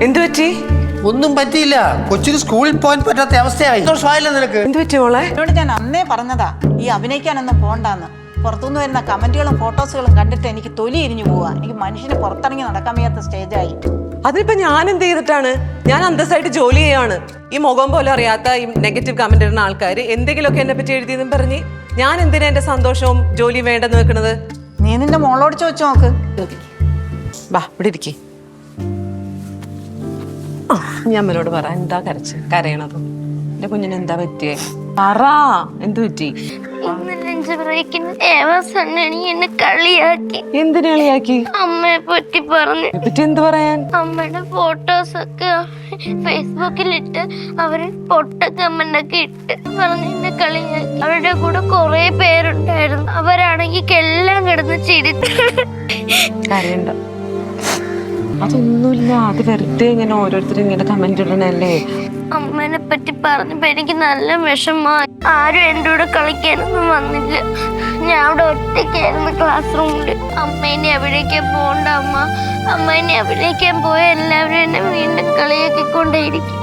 എന്തു പറ്റി? ഒന്നും പറ്റിയില്ല. കൊച്ചിന് സ്കൂളിൽ പോകാൻ പറ്റാത്ത അവസ്ഥയായി. സന്തോഷമായില്ല നിനക്ക്? എന്തു പറ്റി മോളെ? എന്നോട് ഞാൻ അന്നേ പറഞ്ഞതാ ഈ അഭിനയിക്കാനൊന്നും പോണ്ടാന്ന്. പുറത്തുനിന്ന് വരുന്ന കമന്റുകളും ഫോട്ടോസുകളും കണ്ടിട്ട് എനിക്ക് തൊലി ഇരിഞ്ഞു പോവാ. എനിക്ക് മനുഷ്യന് പുറത്തിറങ്ങി നടക്കാൻ വയ്യാത്ത സ്റ്റേജായി. അതിനിപ്പോ ഞാൻ എന്ത് ചെയ്തിട്ടാണ്? ഞാൻ അന്തസ്സായിട്ട് ജോലി ചെയ്യാണ്. ഈ മുഖം പോലും അറിയാത്ത ഈ നെഗറ്റീവ് കമന്റ് ഇടുന്ന ആൾക്കാർ എന്തെങ്കിലുമൊക്കെ എന്നെ പറ്റി എഴുതിയെന്നും പറഞ്ഞ് ഞാൻ എന്തിനാ എന്റെ സന്തോഷവും ജോലിയും വേണ്ടെന്ന് വെക്കണത്? നീ നിന്റെ മോളോട് ചോദിച്ചു നോക്ക്. വാ ഇവിടെ ഇരിക്കേ. ഞാൻ അമ്മനോട് പറ, എന്താ കരയണത്? എന്റെ കുഞ്ഞിന് എന്താ പറ്റിയേ? പറ, എന്തു പറ്റി? ഇന്ന് ലഞ്ച് ബ്രേക്കിന് എന്നെ കളിയാക്കി. എന്തിനു കളിയാക്കി? അമ്മയെ പറ്റി പറഞ്ഞു. പറ്റി എന്ത് പറയാൻ? അമ്മയുടെ ഫോട്ടോസ് ഒക്കെ ഫേസ്ബുക്കിലിട്ട് അവര് പൊട്ട കമന്റ് ഒക്കെ ഇട്ട് പറഞ്ഞ് എന്നെ കളിയാക്കി. അവരുടെ കൂടെ കുറെ പേരുണ്ടായിരുന്നു. അവരാണെങ്കിൽ എല്ലാം കിടന്ന് ചിരിച്ചു. കരയണ്ട, അതൊന്നുമില്ല. അത് വെറുതെ ഇങ്ങനെ ഓരോരുത്തരും ഇങ്ങനെ കമന്റ് ഇടണല്ലേ. അമ്മേനെ പറ്റി പറഞ്ഞപ്പോ എനിക്ക് നല്ല വിഷമമായി. ആരും എൻ്റെ കൂടെ കളിക്കാനൊന്നും വന്നില്ല. ഞാൻ അവിടെ ഒറ്റയ്ക്കായിരുന്നു ക്ലാസ് റൂമില്. അമ്മേനെ എവിടേക്കാ പോണ്ട അമ്മേനെ എവിടേക്കാൻ പോയ എല്ലാവരും എന്നെ വീണ്ടും കളിയാക്കിക്കൊണ്ടേയിരിക്കും.